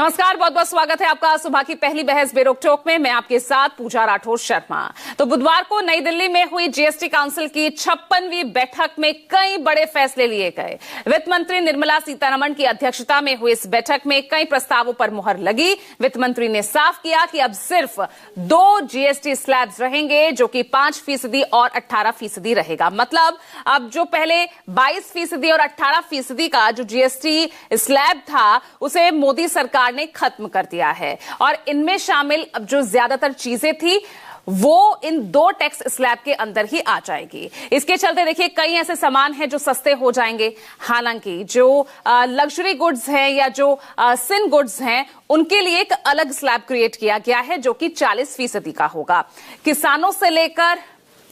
नमस्कार, बहुत बहुत स्वागत है आपका सुबह की पहली बहस बेरोक टोक में। मैं आपके साथ पूजा राठौर शर्मा। तो बुधवार को नई दिल्ली में हुई जीएसटी काउंसिल की 56वीं बैठक में कई बड़े फैसले लिए गए। वित्त मंत्री निर्मला सीतारमण की अध्यक्षता में हुई इस बैठक में कई प्रस्तावों पर मुहर लगी। वित्त मंत्री ने साफ किया कि अब सिर्फ 2 जीएसटी स्लैब्स रहेंगे, जो कि 5% और 18% रहेगा। मतलब अब जो पहले 22% और 18% का जो जीएसटी स्लैब था, उसे मोदी सरकार ने खत्म कर दिया है और इनमें शामिल अब जो ज्यादातर चीजें थी वो इन 2 टैक्स स्लैब के अंदर ही आ जाएगी। इसके चलते देखिए कई ऐसे सामान हैं जो सस्ते हो जाएंगे। हालांकि जो लग्जरी गुड्स हैं या जो सिन गुड्स हैं, उनके लिए एक अलग स्लैब क्रिएट किया गया है, जो कि 40% का होगा। किसानों से लेकर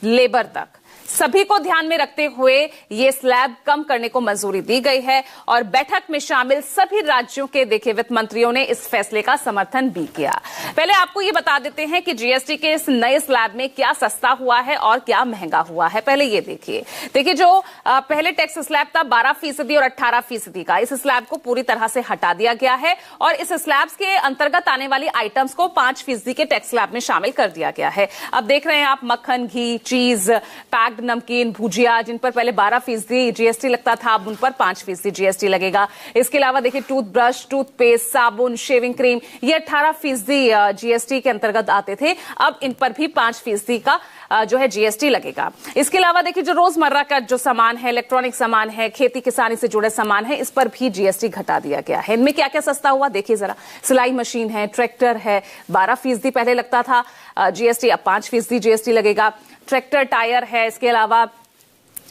लेबर तक सभी को ध्यान में रखते हुए ये स्लैब कम करने को मंजूरी दी गई है और बैठक में शामिल सभी राज्यों के देखिए वित्त मंत्रियों ने इस फैसले का समर्थन भी किया। पहले आपको ये बता देते हैं कि जीएसटी के इस नए स्लैब में क्या सस्ता हुआ है और क्या महंगा हुआ है। पहले ये देखिए जो पहले टैक्स स्लैब था 12% और 18% का, इस स्लैब को पूरी तरह से हटा दिया गया है और इस स्लैब्स के अंतर्गत आने वाली आइटम्स को 5% के टैक्स स्लैब में शामिल कर दिया गया है। अब देख रहे हैं आप मक्खन, घी, चीज, पैक्ड नमकीन, भुजिया, जिन पर पहले 12% जीएसटी लगता था, अब उन पर 5% जीएसटी लगेगा। इसके अलावा देखिए टूथब्रश, टूथपेस्ट, साबुन, शेविंग क्रीम, ये 18% जीएसटी के अंतर्गत आते थे, अब इन पर भी 5% का जो है जीएसटी लगेगा। इसके अलावा देखिए जो रोजमर्रा का जो सामान है, इलेक्ट्रॉनिक सामान है, खेती किसानी से जुड़े सामान है, इस पर भी जीएसटी घटा दिया गया है। इनमें क्या क्या सस्ता हुआ देखिए जरा। सिलाई मशीन है, ट्रैक्टर है, 12% पहले लगता था जीएसटी, अब 5% जीएसटी लगेगा। ट्रैक्टर टायर है, इसके अलावा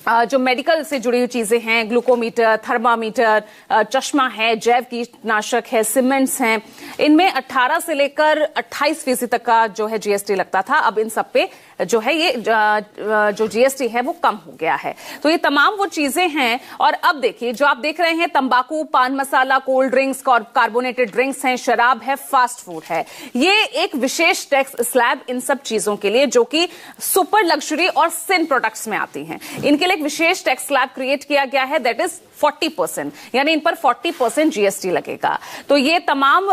जो मेडिकल से जुड़ी हुई चीजें हैं, ग्लूकोमीटर, थर्मामीटर, चश्मा है, जैव कीटनाशक है, सीमेंट्स हैं, इनमें 18 से लेकर 28% तक का जो है जीएसटी लगता था। अब इन सब पे जो है ये जो जीएसटी है वो कम हो गया है। तो ये तमाम वो चीजें हैं। और अब देखिए जो आप देख रहे हैं, तंबाकू, पान मसाला, कोल्ड ड्रिंक्स, कार्बोनेटेड ड्रिंक्स हैं, शराब है, फास्ट फूड है, ये एक विशेष टैक्स स्लैब इन सब चीजों के लिए जो कि सुपर लग्जरी और सिन प्रोडक्ट्स में आती हैं, इनके लिए एक विशेष टैक्स स्लैब क्रिएट किया गया है, दैट इज 40%, यानी इन पर 40% जीएसटी लगेगा। तो ये तमाम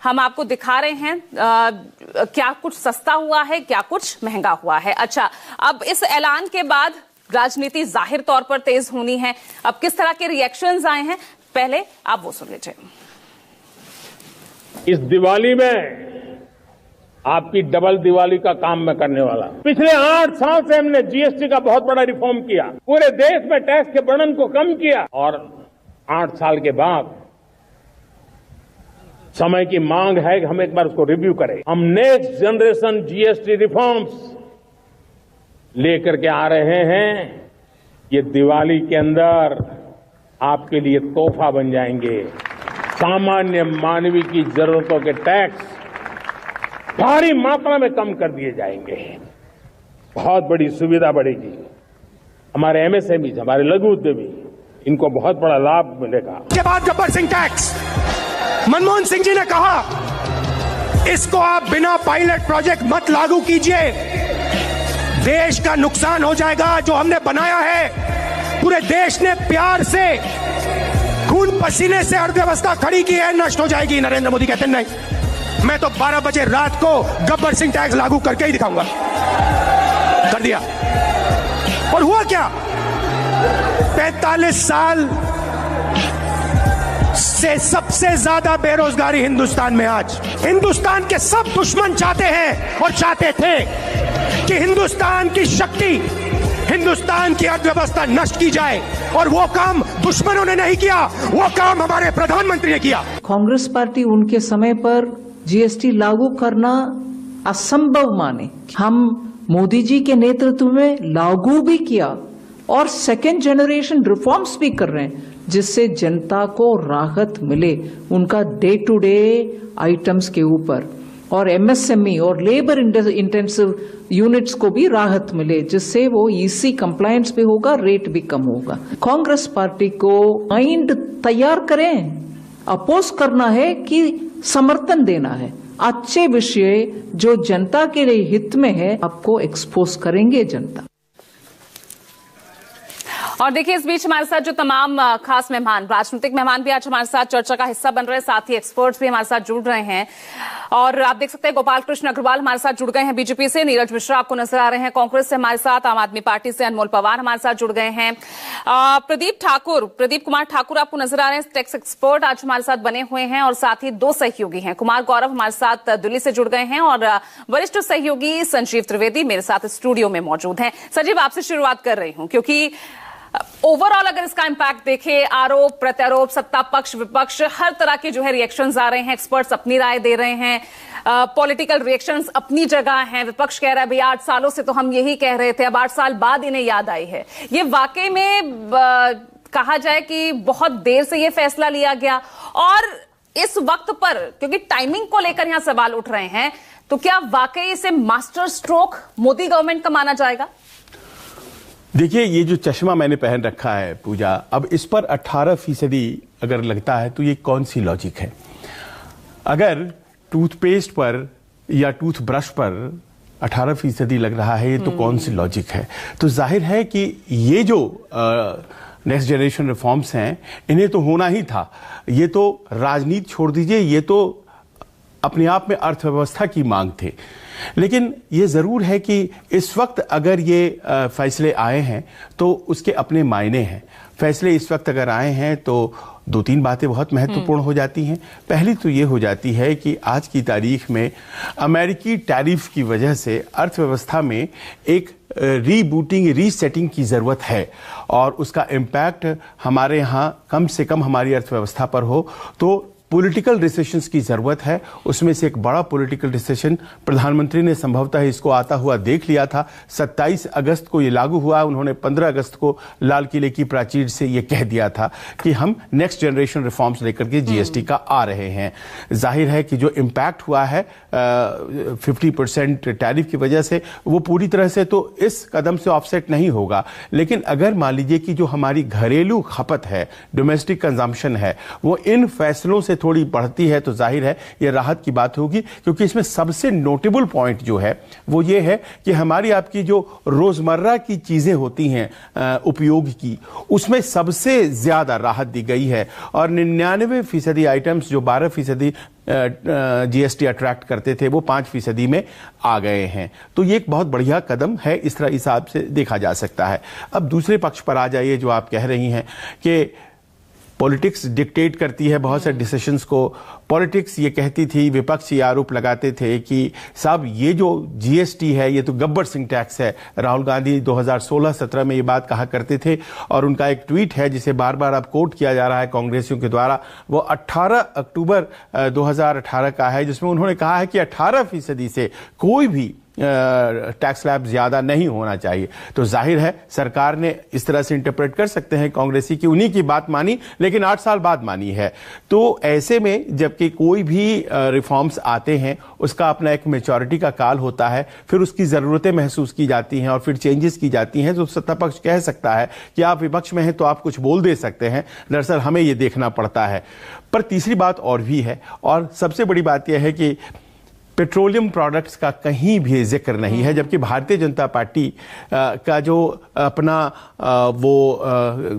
हम आपको दिखा रहे हैं क्या कुछ सस्ता हुआ है, क्या कुछ महंगा हुआ है। अच्छा, अब इस ऐलान के बाद राजनीति जाहिर तौर पर तेज होनी है। अब किस तरह के रिएक्शंस आए हैं, पहले आप वो सुन लीजिए। इस दिवाली में आपकी डबल दिवाली का काम मैं करने वाला हूं। पिछले 8 साल से हमने जीएसटी का बहुत बड़ा रिफॉर्म किया, पूरे देश में टैक्स के बर्डन को कम किया और 8 साल के बाद समय की मांग है कि हम एक बार उसको रिव्यू करें। हम नेक्स्ट जनरेशन जीएसटी रिफॉर्म्स लेकर के आ रहे हैं। ये दिवाली के अंदर आपके लिए तोहफा बन जाएंगे। सामान्य मानवीय की जरूरतों के टैक्स भारी मात्रा में कम कर दिए जाएंगे। बहुत बड़ी सुविधा बढ़ेगी। हमारे एमएसएमई, हमारे लघु उद्यमी, इनको बहुत बड़ा लाभ मिलेगा। के बाद गब्बर सिंह टैक्स, मनमोहन सिंह जी ने कहा इसको आप बिना पायलट प्रोजेक्ट मत लागू कीजिए, देश का नुकसान हो जाएगा। जो हमने बनाया है, पूरे देश ने प्यार से खून पसीने से अर्थव्यवस्था खड़ी की है, नष्ट हो जाएगी। नरेंद्र मोदी कहते नहीं, मैं तो 12 बजे रात को गब्बर सिंह टैक्स लागू करके ही दिखाऊंगा। कर दिया। और हुआ क्या? 45 साल से सबसे ज्यादा बेरोजगारी हिंदुस्तान में। आज हिंदुस्तान के सब दुश्मन चाहते हैं और चाहते थे कि हिंदुस्तान की शक्ति, हिंदुस्तान की अर्थव्यवस्था नष्ट की जाए, और वो काम दुश्मनों ने नहीं किया, वो काम हमारे प्रधानमंत्री ने किया। कांग्रेस पार्टी उनके समय पर जीएसटी लागू करना असंभव माने, हम मोदी जी के नेतृत्व में लागू भी किया और सेकेंड जनरेशन रिफॉर्म्स भी कर रहे हैं, जिससे जनता को राहत मिले उनका डे टू डे आइटम्स के ऊपर, और एमएसएमई और लेबर इंटेंसिव यूनिट्स को भी राहत मिले, जिससे वो ईसी कंप्लायंस भी होगा, रेट भी कम होगा। कांग्रेस पार्टी को माइंड तैयार करें, अपोज करना है कि समर्थन देना है। अच्छे विषय जो जनता के लिए हित में है, आपको एक्सपोज करेंगे जनता। और देखिए, इस बीच हमारे साथ जो तमाम खास मेहमान, राजनीतिक मेहमान भी आज हमारे साथ चर्चा का हिस्सा बन रहे हैं, साथ ही एक्सपर्ट्स भी हमारे साथ जुड़ रहे हैं। और आप देख सकते हैं गोपाल कृष्ण अग्रवाल हमारे साथ जुड़ गए हैं बीजेपी से, नीरज मिश्रा आपको नजर आ रहे हैं कांग्रेस से हमारे साथ, आम आदमी पार्टी से अनमोल पवार हमारे साथ जुड़ गए हैं, प्रदीप कुमार ठाकुर आपको नजर आ रहे हैं, टैक्स एक्सपर्ट आज हमारे साथ बने हुए हैं, और साथ ही दो सहयोगी हैं, कुमार गौरव हमारे साथ दिल्ली से जुड़ गए हैं, और वरिष्ठ सहयोगी संजीव त्रिवेदी मेरे साथ स्टूडियो में मौजूद हैं। संजीव, आपसे शुरुआत कर रही हूं क्योंकि ओवरऑल अगर इसका इंपैक्ट देखें, आरोप प्रत्यारोप, सत्ता पक्ष विपक्ष, हर तरह के जो है रिएक्शंस आ रहे हैं, एक्सपर्ट्स अपनी राय दे रहे हैं, पॉलिटिकल रिएक्शंस अपनी जगह हैं, विपक्ष कह रहा है भाई 8 सालों से तो हम यही कह रहे थे, अब 8 साल बाद इन्हें याद आई है। ये वाकई में कहा जाए कि बहुत देर से ये फैसला लिया गया, और इस वक्त पर क्योंकि टाइमिंग को लेकर यहां सवाल उठ रहे हैं, तो क्या वाकई इसे मास्टर स्ट्रोक मोदी गवर्नमेंट का माना जाएगा? देखिए, ये जो चश्मा मैंने पहन रखा है पूजा, अब इस पर 18% अगर लगता है तो ये कौन सी लॉजिक है? अगर टूथपेस्ट पर या टूथब्रश पर 18% लग रहा है, ये तो कौन सी लॉजिक है? तो जाहिर है कि ये जो नेक्स्ट जनरेशन रिफॉर्म्स हैं, इन्हें तो होना ही था। ये तो राजनीति छोड़ दीजिए, ये तो अपने आप में अर्थव्यवस्था की मांग थे। लेकिन ये जरूर है कि इस वक्त अगर ये फैसले आए हैं तो उसके अपने मायने हैं। फैसले इस वक्त अगर आए हैं तो 2-3 बातें बहुत महत्वपूर्ण हो जाती हैं। पहली तो ये हो जाती है कि आज की तारीख में अमेरिकी टैरिफ की वजह से अर्थव्यवस्था में एक रीबूटिंग, रीसेटिंग की जरूरत है, और उसका इम्पैक्ट हमारे यहाँ कम से कम हमारी अर्थव्यवस्था पर हो तो पॉलिटिकल रिसेशंस की जरूरत है। उसमें से एक बड़ा पॉलिटिकल रिसेशन प्रधानमंत्री ने संभवतः इसको आता हुआ देख लिया था। 27 अगस्त को ये लागू हुआ, उन्होंने 15 अगस्त को लाल किले की प्राचीर से ये कह दिया था कि हम नेक्स्ट जनरेशन रिफॉर्म्स लेकर के जीएसटी का आ रहे हैं। जाहिर है कि जो इम्पैक्ट हुआ है 50% टैरिफ की वजह से, वो पूरी तरह से तो इस कदम से ऑफसेट नहीं होगा। लेकिन अगर मान लीजिए कि जो हमारी घरेलू खपत है, डोमेस्टिक कंजम्पशन है, वो इन फैसलों से थोड़ी बढ़ती है तो जाहिर है यह राहत की बात होगी। क्योंकि इसमें सबसे नोटेबल पॉइंट जो है वो ये है कि हमारी आपकी जो रोजमर्रा की चीजें होती हैं उपयोग की, उसमें सबसे ज्यादा राहत दी गई है, और 99% आइटम्स जो 12% जीएसटी अट्रैक्ट करते थे वो 5% में आ गए हैं। तो ये एक बहुत बढ़िया कदम है, इस तरह हिसाब से देखा जा सकता है। अब दूसरे पक्ष पर आ जाइए, जो आप कह रही हैं कि पॉलिटिक्स डिक्टेट करती है बहुत से डिसीजंस को। पॉलिटिक्स ये कहती थी, विपक्ष ये आरोप लगाते थे कि साहब ये जो जीएसटी है ये तो गब्बर सिंह टैक्स है। राहुल गांधी 2016-17 में ये बात कहा करते थे, और उनका एक ट्वीट है जिसे बार बार अब कोट किया जा रहा है कांग्रेसियों के द्वारा, वो 18 अक्टूबर 2018 का है, जिसमें उन्होंने कहा है कि 18% से कोई भी टैक्स स्लैब ज्यादा नहीं होना चाहिए। तो जाहिर है सरकार ने इस तरह से इंटरप्रेट कर सकते हैं कांग्रेसी की उन्हीं की बात मानी, लेकिन 8 साल बाद मानी है। तो ऐसे में जबकि कोई भी रिफॉर्म्स आते हैं उसका अपना एक मैच्योरिटी का काल होता है, फिर उसकी जरूरतें महसूस की जाती हैं और फिर चेंजेस की जाती हैं। तो सत्ता पक्ष कह सकता है कि आप विपक्ष में हैं तो आप कुछ बोल दे सकते हैं, दरअसल हमें यह देखना पड़ता है। पर तीसरी बात और भी है, और सबसे बड़ी बात यह है कि पेट्रोलियम प्रोडक्ट्स का कहीं भी जिक्र नहीं है, जबकि भारतीय जनता पार्टी का जो अपना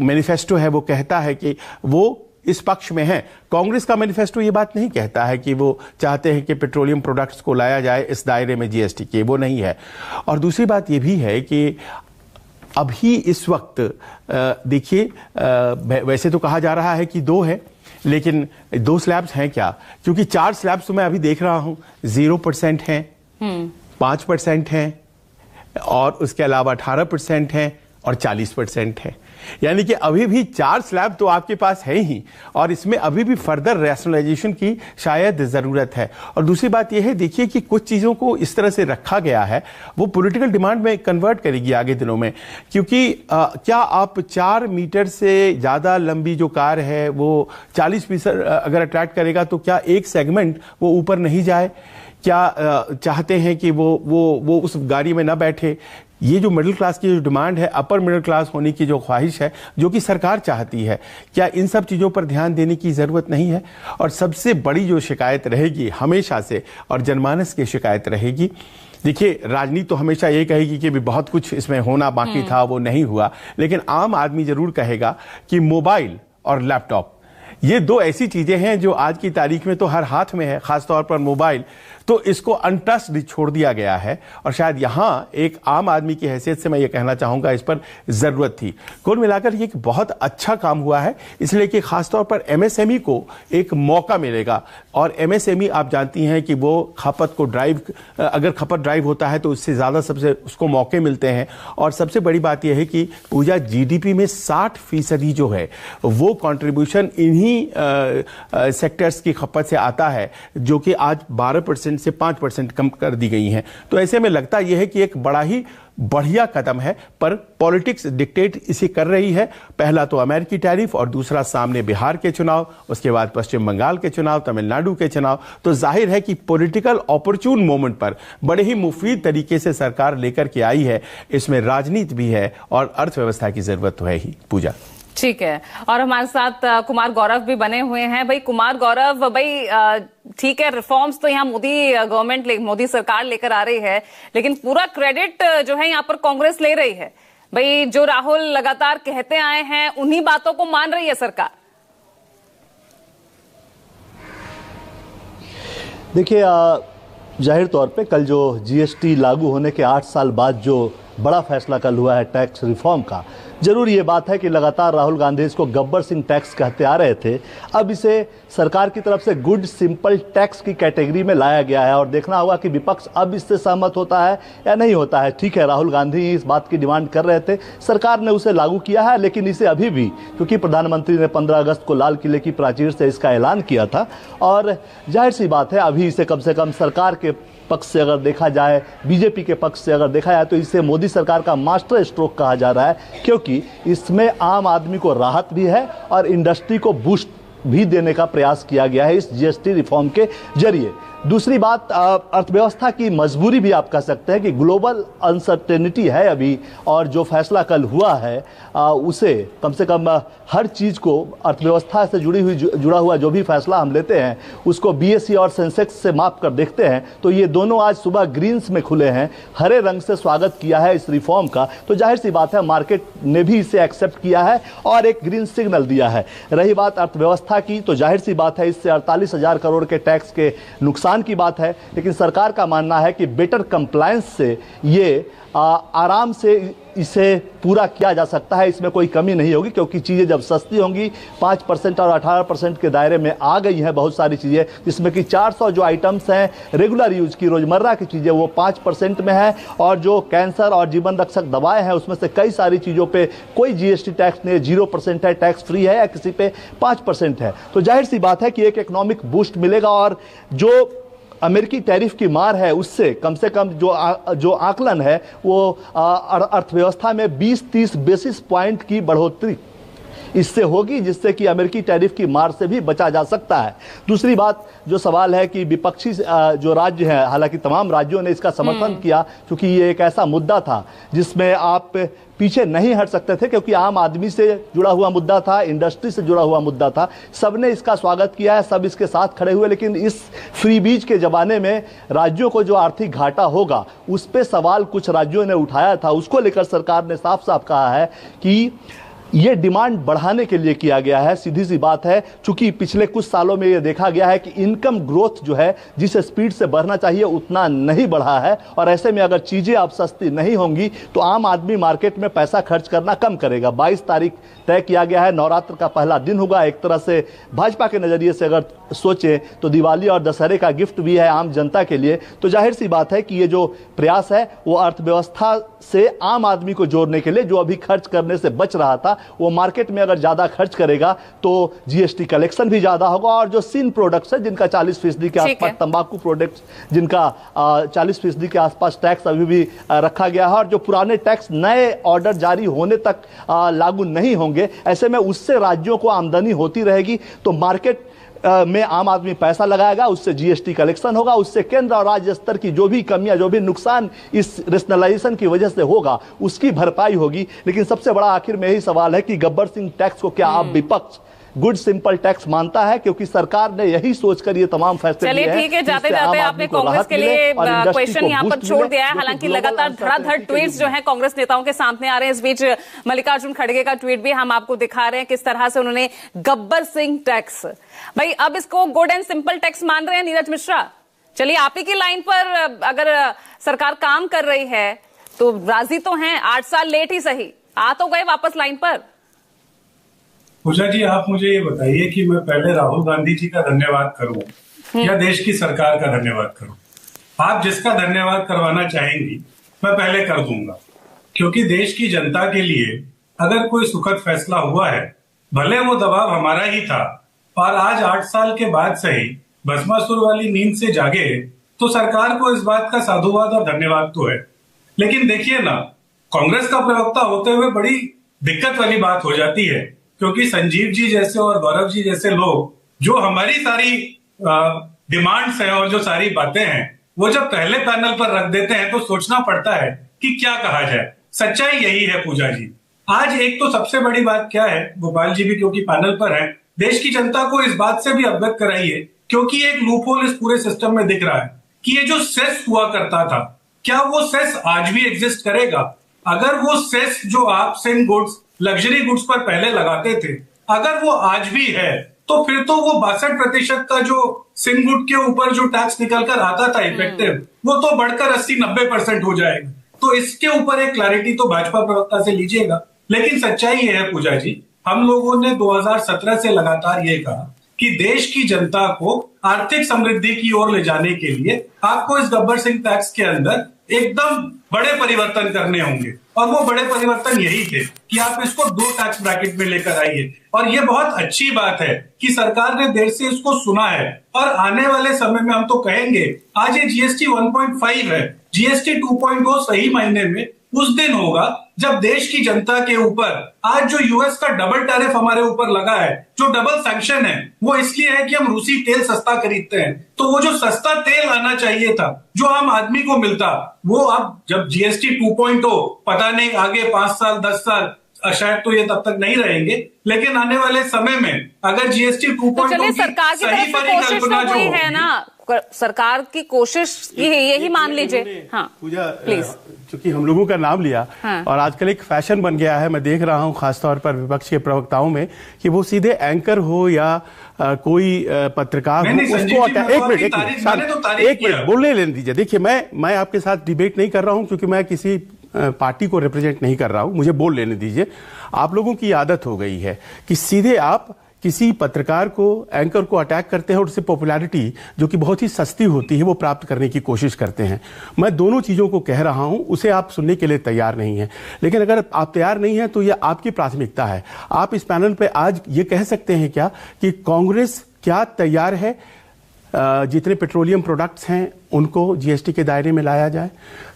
मैनिफेस्टो है वो कहता है कि वो इस पक्ष में है। कांग्रेस का मैनिफेस्टो ये बात नहीं कहता है कि वो चाहते हैं कि पेट्रोलियम प्रोडक्ट्स को लाया जाए इस दायरे में जीएसटी के, वो नहीं है। और दूसरी बात ये भी है कि अभी इस वक्त देखिए, वैसे तो कहा जा रहा है कि 2 है, लेकिन 2 स्लैब्स हैं क्या? क्योंकि 4 स्लैब्स तो मैं अभी देख रहा हूं, 0% हैं, 5% हैं, और उसके अलावा 18% हैं और 40% हैं। यानी कि अभी भी 4 स्लैब तो आपके पास है ही, और इसमें अभी भी फर्दर रैशनलाइजेशन की शायद जरूरत है। और दूसरी बात यह है, देखिए कि कुछ चीजों को इस तरह से रखा गया है वो पॉलिटिकल डिमांड में कन्वर्ट करेगी आगे दिनों में। क्योंकि क्या आप 4 मीटर से ज्यादा लंबी जो कार है वो 40% अगर अट्रैक्ट करेगा तो क्या एक सेगमेंट वो ऊपर नहीं जाए? क्या चाहते हैं कि वो उस गाड़ी में ना बैठे? ये जो मिडिल क्लास की जो डिमांड है, अपर मिडिल क्लास होने की जो ख्वाहिश है, जो कि सरकार चाहती है, क्या इन सब चीज़ों पर ध्यान देने की ज़रूरत नहीं है? और सबसे बड़ी जो शिकायत रहेगी हमेशा से, और जनमानस की शिकायत रहेगी देखिए, राजनीति तो हमेशा ये कहेगी कि भी बहुत कुछ इसमें होना बाकी था, वो नहीं हुआ, लेकिन आम आदमी जरूर कहेगा कि मोबाइल और लैपटॉप ये दो ऐसी चीजें हैं जो आज की तारीख में तो हर हाथ में है, खासतौर पर मोबाइल, तो इसको अनटच्ड छोड़ दिया गया है। और शायद यहां एक आम आदमी की हैसियत से मैं ये कहना चाहूंगा इस पर जरूरत थी। कुल मिलाकर ये एक बहुत अच्छा काम हुआ है, इसलिए कि खासतौर पर एमएसएमई को एक मौका मिलेगा। और एमएसएमई आप जानती हैं कि वो खपत को ड्राइव, अगर खपत ड्राइव होता है तो उससे ज्यादा सबसे उसको मौके मिलते हैं। और सबसे बड़ी बात यह है कि पूजा जीडीपी में 60% जो है वो कंट्रीब्यूशन इन्हीं सेक्टर्स की खपत से आता है, जो कि आज 12% से 5% कम कर दी गई हैं। तो ऐसे में लगता यह है कि एक बड़ा ही बढ़िया कदम है, पर पॉलिटिक्स डिक्टेट इसे कर रही है। पहला तो अमेरिकी टैरिफ और दूसरा सामने बिहार के चुनाव, उसके बाद पश्चिम बंगाल के चुनाव, तमिलनाडु के चुनाव। तो जाहिर है कि पॉलिटिकल अपॉर्चून मोमेंट पर बड़े ही मुफीद तरीके से सरकार लेकर के आई है। इसमें राजनीति भी है और अर्थव्यवस्था की जरूरत तो है ही। पूजा, ठीक है। और हमारे साथ कुमार गौरव भी बने हुए हैं। भाई कुमार गौरव, भाई ठीक है, रिफॉर्म्स तो यहाँ मोदी गवर्नमेंट, मोदी सरकार लेकर आ रही है, लेकिन पूरा क्रेडिट जो है यहाँ पर कांग्रेस ले रही है। भाई जो राहुल लगातार कहते आए हैं उन्हीं बातों को मान रही है सरकार। देखिए, जाहिर तौर पे कल जो जीएसटी लागू होने के 8 साल बाद जो बड़ा फैसला कल हुआ है टैक्स रिफॉर्म का, जरूर ये बात है कि लगातार राहुल गांधी इसको गब्बर सिंह टैक्स कहते आ रहे थे। अब इसे सरकार की तरफ से गुड सिंपल टैक्स की कैटेगरी में लाया गया है और देखना होगा कि विपक्ष अब इससे सहमत होता है या नहीं होता है। ठीक है, राहुल गांधी इस बात की डिमांड कर रहे थे, सरकार ने उसे लागू किया है, लेकिन इसे अभी भी, क्योंकि प्रधानमंत्री ने 15 अगस्त को लाल किले की प्राचीर से इसका ऐलान किया था और जाहिर सी बात है अभी इसे कम से कम सरकार के पक्ष से अगर देखा जाए, बीजेपी के पक्ष से अगर देखा जाए, तो इसे मोदी सरकार का मास्टर स्ट्रोक कहा जा रहा है, क्योंकि इसमें आम आदमी को राहत भी है और इंडस्ट्री को बूस्ट भी देने का प्रयास किया गया है इस जीएसटी रिफॉर्म के जरिए। दूसरी बात, अर्थव्यवस्था की मजबूरी भी आप कह सकते हैं कि ग्लोबल अनसर्टेनिटी है अभी, और जो फैसला कल हुआ है उसे कम से कम हर चीज़ को अर्थव्यवस्था से जुड़ा हुआ जो भी फैसला हम लेते हैं उसको बीएसई और सेंसेक्स से माप कर देखते हैं तो ये दोनों आज सुबह ग्रीन्स में खुले हैं, हरे रंग से स्वागत किया है इस रिफॉर्म का। तो जाहिर सी बात है मार्केट ने भी इसे एक्सेप्ट किया है और एक ग्रीन सिग्नल दिया है। रही बात अर्थव्यवस्था की, तो जाहिर सी बात है इससे 48,000 करोड़ के टैक्स के नुकसान की बात है, लेकिन सरकार का मानना है कि बेटर कंप्लायंस से ये आराम से इसे पूरा किया जा सकता है, इसमें कोई कमी नहीं होगी, क्योंकि चीज़ें जब सस्ती होंगी, 5% और 18% के दायरे में आ गई हैं बहुत सारी चीज़ें, जिसमें कि 400 जो आइटम्स हैं रेगुलर यूज की रोज़मर्रा की चीज़ें वो 5% में है, और जो कैंसर और जीवन रक्षक दवाएं हैं उसमें से कई सारी चीज़ों पे कोई जीएसटी टैक्स नहीं, 0% है, टैक्स फ्री है, या किसी पे 5% है। तो जाहिर सी बात है कि एक इकोनॉमिक बूस्ट मिलेगा और जो अमेरिकी टैरिफ की मार है उससे कम से कम जो आकलन है वो अर्थव्यवस्था में 20-30 बेसिस पॉइंट की बढ़ोतरी इससे होगी, जिससे कि अमेरिकी टैरिफ की मार से भी बचा जा सकता है। दूसरी बात जो सवाल है कि विपक्षी जो राज्य हैं, हालांकि तमाम राज्यों ने इसका समर्थन किया, क्योंकि ये एक ऐसा मुद्दा था जिसमें आप पीछे नहीं हट सकते थे, क्योंकि आम आदमी से जुड़ा हुआ मुद्दा था, इंडस्ट्री से जुड़ा हुआ मुद्दा था। सबने इसका स्वागत किया है, सब इसके साथ खड़े हुए, लेकिन इस फ्री बीज के जमाने में राज्यों को जो आर्थिक घाटा होगा उस पर सवाल कुछ राज्यों ने उठाया था। उसको लेकर सरकार ने साफ साफ कहा है कि ये डिमांड बढ़ाने के लिए किया गया है। सीधी सी बात है, चूंकि पिछले कुछ सालों में ये देखा गया है कि इनकम ग्रोथ जो है जिस स्पीड से बढ़ना चाहिए उतना नहीं बढ़ा है, और ऐसे में अगर चीजें अब सस्ती नहीं होंगी तो आम आदमी मार्केट में पैसा खर्च करना कम करेगा। 22 तारीख तय किया गया है, नवरात्र का पहला दिन होगा। एक तरह से भाजपा के नजरिए से अगर सोचें तो दिवाली और दशहरे का गिफ्ट भी है आम जनता के लिए। तो जाहिर सी बात है कि ये जो प्रयास है वो अर्थव्यवस्था से आम आदमी को जोड़ने के लिए, जो अभी खर्च करने से बच रहा था वो मार्केट में अगर ज्यादा खर्च करेगा तो जीएसटी कलेक्शन भी ज्यादा होगा, और जो सिन प्रोडक्ट्स है जिनका 40% के आसपास, तंबाकू प्रोडक्ट्स जिनका 40% के आसपास टैक्स अभी भी रखा गया है, और जो पुराने टैक्स नए ऑर्डर जारी होने तक लागू नहीं होंगे, ऐसे में उससे राज्यों को आमदनी होती रहेगी। तो मार्केट में आम आदमी पैसा लगाएगा, उससे जीएसटी कलेक्शन होगा, उससे केंद्र और राज्य स्तर की जो भी कमियां, जो भी नुकसान इस रेशनलाइजेशन की वजह से होगा उसकी भरपाई होगी। लेकिन सबसे बड़ा आखिर में यही सवाल है कि गब्बर सिंह टैक्स को क्या आप विपक्ष गुड सिंपल टैक्स मानता है, क्योंकि सरकार ने यही सोचकर ये तमाम फैसले लिए हैं। चलिए ठीक है, जाते जाते आपने कांग्रेस के लिए क्वेश्चन यहाँ पर छोड़ दिया है। हालांकि लगातार धड़ाधड़ ट्वीट्स जो है कांग्रेस नेताओं के सामने आ रहे हैं। इस बीच मल्लिकार्जुन खड़गे का ट्वीट भी हम आपको दिखा रहे हैं, किस तरह से उन्होंने गब्बर सिंह टैक्स, भाई अब इसको गुड एंड सिंपल टैक्स मान रहे हैं नीरज मिश्रा। चलिए आप ही की लाइन पर अगर सरकार काम कर रही है तो राजी तो हैं, 8 साल लेट ही सही, आ तो गए वापस लाइन पर। पूजा जी, आप मुझे ये बताइए कि मैं पहले राहुल गांधी जी का धन्यवाद करूं या देश की सरकार का धन्यवाद करूं? आप जिसका धन्यवाद करवाना चाहेंगी मैं पहले कर दूंगा, क्योंकि देश की जनता के लिए अगर कोई सुखद फैसला हुआ है, भले वो दबाव हमारा ही था, और आज 8 साल के बाद सही भस्मासुर वाली नींद से जागे, तो सरकार को इस बात का साधुवाद और धन्यवाद तो है। लेकिन देखिए ना, कांग्रेस का प्रवक्ता होते हुए बड़ी दिक्कत वाली बात हो जाती है, क्योंकि संजीव जी जैसे और गौरव जी जैसे लोग जो हमारी सारी डिमांड्स हैं और जो सारी बातें हैं वो जब पहले पैनल पर रख देते हैं तो सोचना पड़ता है कि क्या कहा जाए। सच्चाई यही है पूजा जी। आज एक तो सबसे बड़ी बात क्या है, गोपाल जी भी क्योंकि पैनल पर है, देश की जनता को इस बात से भी अवगत कराइए, क्योंकि एक लूपहोल इस पूरे सिस्टम में दिख रहा है कि ये जो सेस हुआ करता था, क्या वो सेस आज भी एग्जिस्ट करेगा? अगर वो सेस जो आप सिंह गुड्स, लग्जरी गुड्स पर पहले लगाते थे, अगर वो आज भी है, तो फिर तो वो 62% का जो सिंह गुड के ऊपर जो टैक्स निकल कर आता था इफेक्टिव, वो तो बढ़कर 80-90% हो जाएगा। तो इसके ऊपर एक क्लैरिटी तो भाजपा प्रवक्ता से लीजिएगा। लेकिन सच्चाई ये है पूजा जी, हम लोगों ने 2017 से लगातार ये कहा कि देश की जनता को आर्थिक समृद्धि की ओर ले जाने के लिए आपको इस गब्बर सिंह टैक्स के अंदर एकदम बड़े परिवर्तन करने होंगे, और वो बड़े परिवर्तन यही थे कि आप इसको 2 टैक्स ब्रैकेट में लेकर आइए। और ये बहुत अच्छी बात है कि सरकार ने देर से इसको सुना है, और आने वाले समय में हम तो कहेंगे, आज ये जीएसटी 1.5 है, जीएसटी 2.0 सही मायने में उस दिन होगा जब देश की जनता के ऊपर आज जो यूएस का डबल टैरिफ हमारे ऊपर लगा है, जो डबल सैंक्शन है, वो इसलिए है कि हम रूसी तेल सस्ता खरीदते हैं। तो वो जो सस्ता तेल आना चाहिए था, जो आम आदमी को मिलता, वो अब जब जीएसटी 2.0, पता नहीं आगे 5 साल 10 साल शायद तो ये तब तक नहीं रहेंगे, लेकिन आने वाले समय में अगर जीएसटी 2.0 तो सरकार की तरफ से कोशिश तो वही है ना, सरकार की कोशिश यही मान लीजिए। हाँ पूजा, प्लीज, चूंकि हम लोगों का नाम लिया, हाँ। और आजकल एक फैशन बन गया है, मैं देख रहा हूं खासतौर पर विपक्ष के प्रवक्ताओं में, कि वो सीधे एंकर हो या कोई पत्रकार हो, उसको एक मिनट बोलने लेने दीजिए। देखिए, मैं आपके साथ डिबेट नहीं कर रहा हूं, क्योंकि मैं किसी पार्टी को रिप्रेजेंट नहीं कर रहा हूं, मुझे बोल लेने दीजिए। आप लोगों की आदत हो गई है कि सीधे आप किसी पत्रकार को, एंकर को अटैक करते हैं और उससे पॉपुलैरिटी जो कि बहुत ही सस्ती होती है वो प्राप्त करने की कोशिश करते हैं। मैं दोनों चीज़ों को कह रहा हूं, उसे आप सुनने के लिए तैयार नहीं हैं, लेकिन अगर आप तैयार नहीं हैं तो यह आपकी प्राथमिकता है। आप इस पैनल पे आज ये कह सकते हैं क्या कि कांग्रेस क्या तैयार है जितने पेट्रोलियम प्रोडक्ट्स हैं उनको जीएसटी के दायरे में लाया जाए?